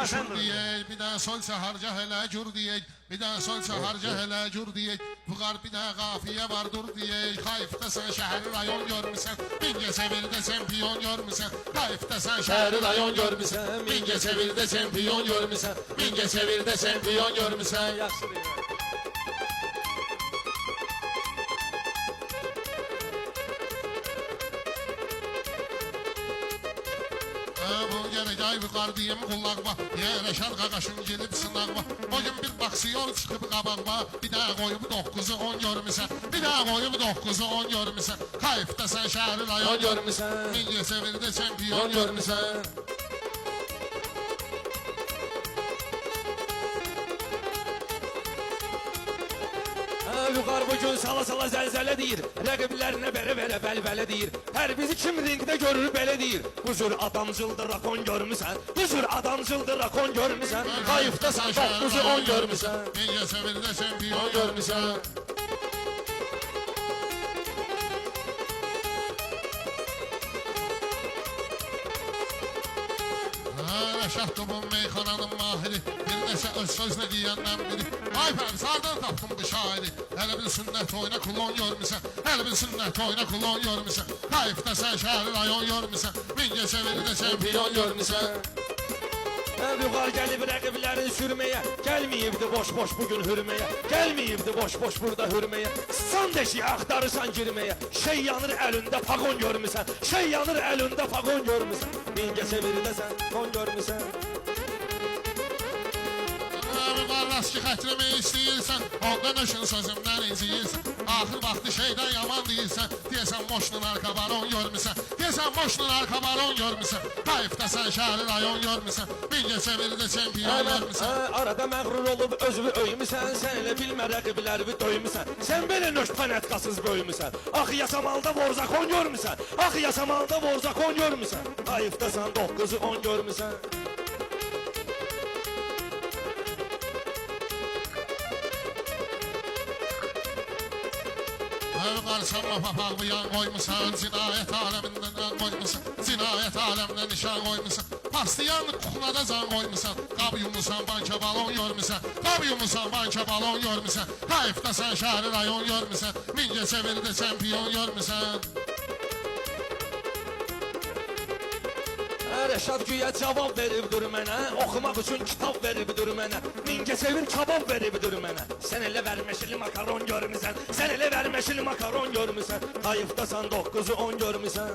Jur diyek, bir de sol harca hele cur diyek, bir de sol harca hele cur diyek. Fuqar bir de kafiye var dur diyek. Kayıfta sen şehri rayon görmüsən, Binge sevilde sen piyon görmüsən. Kayıfta sen şehri rayon görmüsən, Binge sevilde sen piyon görmüsən. Binge sevilde sen piyon görmüsən. Yaxşıdır. Bu gelecek bir kardiyem kullanma. Yere şarka kaşın gelip sınavma. O gün bir baksıyor çıkıp kabağma. Bir daha koyup 9'u 10 görmüsən. Bir daha koyup 9'u 10 görmüsən. Kayıfta sen şehri rayon görmüsən. Binge sevilde sen piyon görmüsən. Vüqar bugün sala zəlzələ deyir. Rəqiblərinə bərə bəlbələ deyir. Hər bizi kim ringdə görür belə deyir. Bu cür adamcıldır rakon görmüsən. Bu cür adamcıldır rakon görmüsən. Kayıfda sen 9'u 10 görmüsən. Binge sevilde sen piyon görmüsən. Reşat Topun meyxananın mahiri, bir neçə öz sözlə deyəndən biri. Ay Fəriz, hardan tapdın bu şairi? Hələ bir sünnət oyna kulon görmüsən, hələ bir sünnət oyna kulon görmüsən. Kayıfda sen şəhəri rayon görmüsən, Binge sevildə sen piyon görmüsən. Vüqar gəlib rəqiblərini sürməyə. Gəlməyibdi boş bugün hürməyə. Gəlməyibdi boş burada hürməyə. San deşiyə axtarırsan girməyə. Şey yanır əlində pagon görmüsən. Şey yanır əlində pagon görmüsən. Binge sevildə sən kon görmüsən. Rast ki xətrimə istəyirsən, ondan öşün sözümdən inciyirsən. Axır vaxtı şeydən yaman deyirsən, deyəsən moşnun arka baron görmüsən. Deyəsən moşnun arka baron görmüsən. Kayıfda sen şəhri rayon görmüsən, Binge sevildə çempiyon görmüsən. Arada məğrur olub özünü öymüsən. Sən elə bilmə rəqiblərimi döymüsən. Sən belə nöş panetkasız böyümüsən. Axı yasamalda vorzakon görmüsən. Axı yasamalda vorzakon görmüsən. Kayıfda sən 9'u 10 görmüsən. Qarşıma papaq yan koymuşsan, cinayet aleminden koymuşsan, cinayet alemine nişan koymuşsan. Paslayan kuklada can koymuşsan, qab yumusan banka balon görmüsən, qab yumusan banka balon görmüsən. Kayıfda sen şəhri rayon görmüsən, Binge sevildə çempiyon görmüsən. Rəşad güya cavab veribdir mənə. Oxumaq üçün kitab veribdir mənə. Binge sevir kabab veribdir mənə. Sən elə verməşili makaron görmüsən. Sən elə verməşili makaron görmüsən. Kayıfda sən 9'u 10 görmüsən.